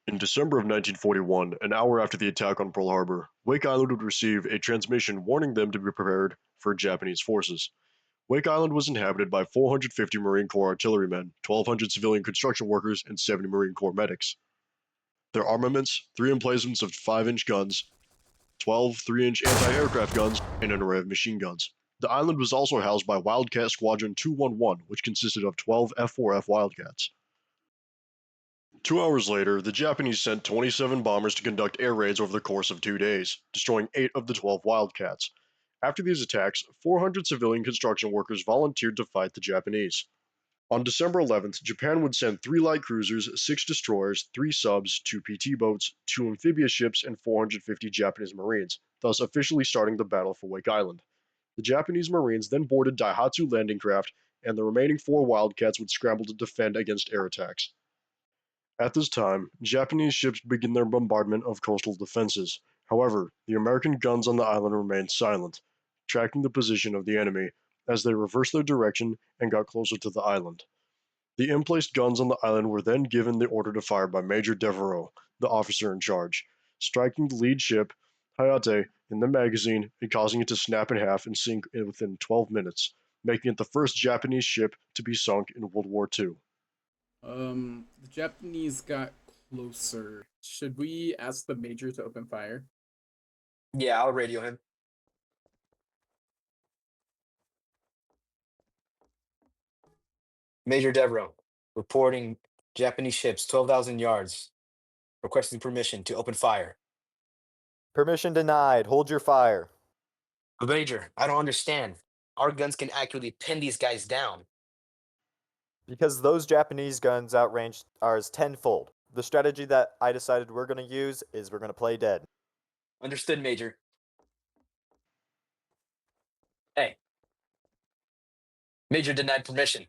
In December of 1941, an hour after the attack on Pearl Harbor, Wake Island would receive a transmission warning them to be prepared for Japanese forces. Wake Island was inhabited by 450 Marine Corps artillerymen, 1,200 civilian construction workers, and 70 Marine Corps medics. Their armaments, 3 emplacements of 5-inch guns, 12 3-inch anti-aircraft guns, and an array of machine guns. The island was also housed by Wildcat Squadron 211, which consisted of 12 F-4F Wildcats. 2 hours later, the Japanese sent 27 bombers to conduct air raids over the course of 2 days, destroying 8 of the 12 Wildcats. After these attacks, 400 civilian construction workers volunteered to fight the Japanese. On December 11th, Japan would send 3 light cruisers, 6 destroyers, 3 subs, 2 PT boats, 2 amphibious ships, and 450 Japanese Marines, thus officially starting the battle for Wake Island. The Japanese Marines then boarded Daihatsu landing craft, and the remaining 4 Wildcats would scramble to defend against air attacks. At this time, Japanese ships began their bombardment of coastal defenses. However, the American guns on the island remained silent, tracking the position of the enemy as they reversed their direction and got closer to the island. The emplaced guns on the island were then given the order to fire by Major Devereaux, the officer in charge, striking the lead ship, Hayate, in the magazine and causing it to snap in half and sink within 12 minutes, making it the first Japanese ship to be sunk in World War II. The Japanese got closer. Should we ask the major to open fire? Yeah, I'll radio him. Major Devereaux, reporting Japanese ships 12,000 yards, requesting permission to open fire. Permission denied. Hold your fire. But Major, I don't understand. Our guns can accurately pin these guys down. Because those Japanese guns outrange ours tenfold. The strategy that I decided we're going to use is we're going to play dead. Understood, Major. Hey. Major denied permission.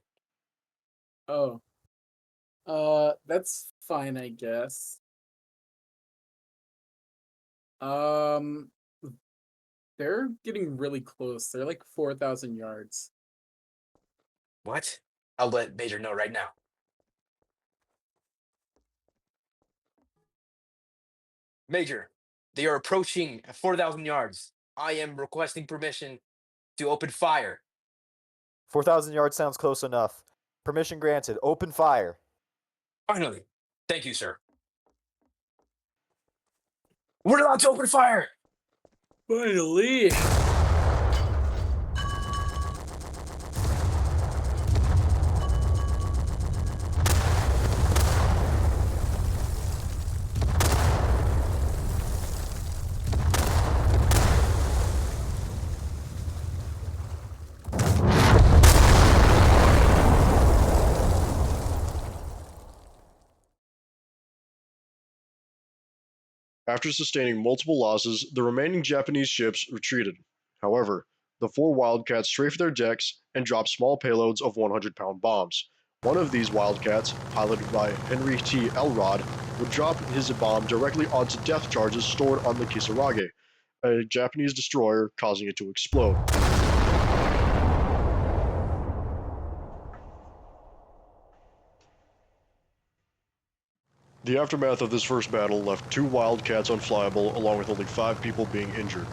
Oh. That's fine, I guess. They're getting really close. They're like 4,000 yards. What? I'll let Major know right now. Major, they are approaching at 4,000 yards. I am requesting permission to open fire. 4,000 yards sounds close enough. Permission granted. Open fire. Finally. Thank you, sir. We're allowed to open fire! Finally! After sustaining multiple losses, the remaining Japanese ships retreated. However, the 4 Wildcats strafed their decks and dropped small payloads of 100-pound bombs. One of these Wildcats, piloted by Henry T. Elrod, would drop his bomb directly onto depth charges stored on the Kisarage, a Japanese destroyer, causing it to explode. The aftermath of this first battle left 2 Wildcats unflyable, along with only 5 people being injured.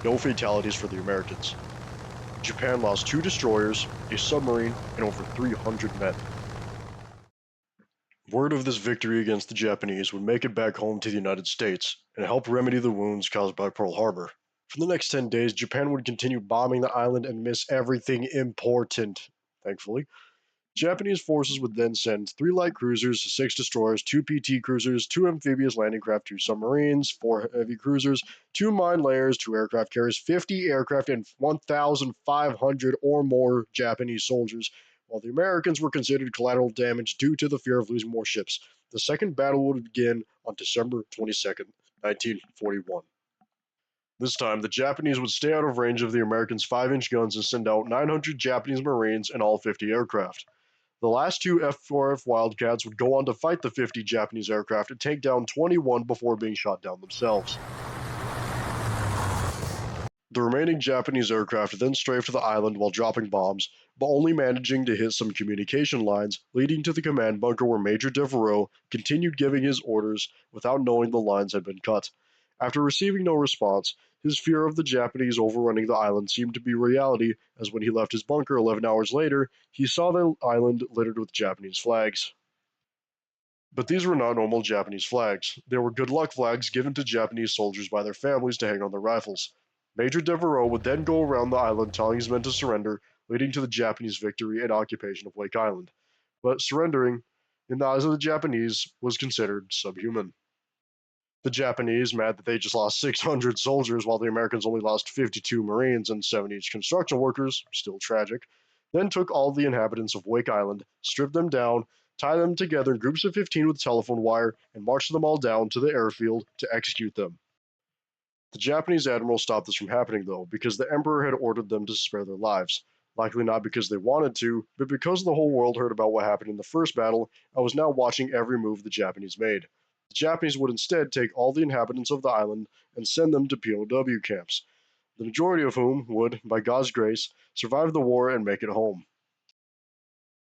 No fatalities for the Americans. Japan lost 2 destroyers, a submarine, and over 300 men. Word of this victory against the Japanese would make it back home to the United States and help remedy the wounds caused by Pearl Harbor. For the next 10 days, Japan would continue bombing the island and miss everything important, thankfully. Japanese forces would then send 3 light cruisers, 6 destroyers, 2 PT cruisers, 2 amphibious landing craft, 2 submarines, 4 heavy cruisers, 2 mine layers, 2 aircraft carriers, 50 aircraft, and 1,500 or more Japanese soldiers, while the Americans were considered collateral damage due to the fear of losing more ships. The second battle would begin on December 22nd, 1941. This time, the Japanese would stay out of range of the Americans' 5-inch guns and send out 900 Japanese Marines and all 50 aircraft. The last 2 F-4F Wildcats would go on to fight the 50 Japanese aircraft and take down 21 before being shot down themselves. The remaining Japanese aircraft then strafed the island while dropping bombs, but only managing to hit some communication lines, leading to the command bunker where Major Devereaux continued giving his orders without knowing the lines had been cut. After receiving no response, his fear of the Japanese overrunning the island seemed to be reality, as when he left his bunker 11 hours later, he saw the island littered with Japanese flags. But these were not normal Japanese flags. They were good luck flags given to Japanese soldiers by their families to hang on their rifles. Major Devereaux would then go around the island telling his men to surrender, leading to the Japanese victory and occupation of Wake Island. But surrendering, in the eyes of the Japanese, was considered subhuman. The Japanese, mad that they just lost 600 soldiers while the Americans only lost 52 Marines and 70 construction workers, still tragic, then took all the inhabitants of Wake Island, stripped them down, tied them together in groups of 15 with telephone wire, and marched them all down to the airfield to execute them. The Japanese admiral stopped this from happening, though, because the emperor had ordered them to spare their lives. Likely not because they wanted to, but because the whole world heard about what happened in the first battle and was now watching every move the Japanese made. The Japanese would instead take all the inhabitants of the island and send them to POW camps, the majority of whom would, by God's grace, survive the war and make it home.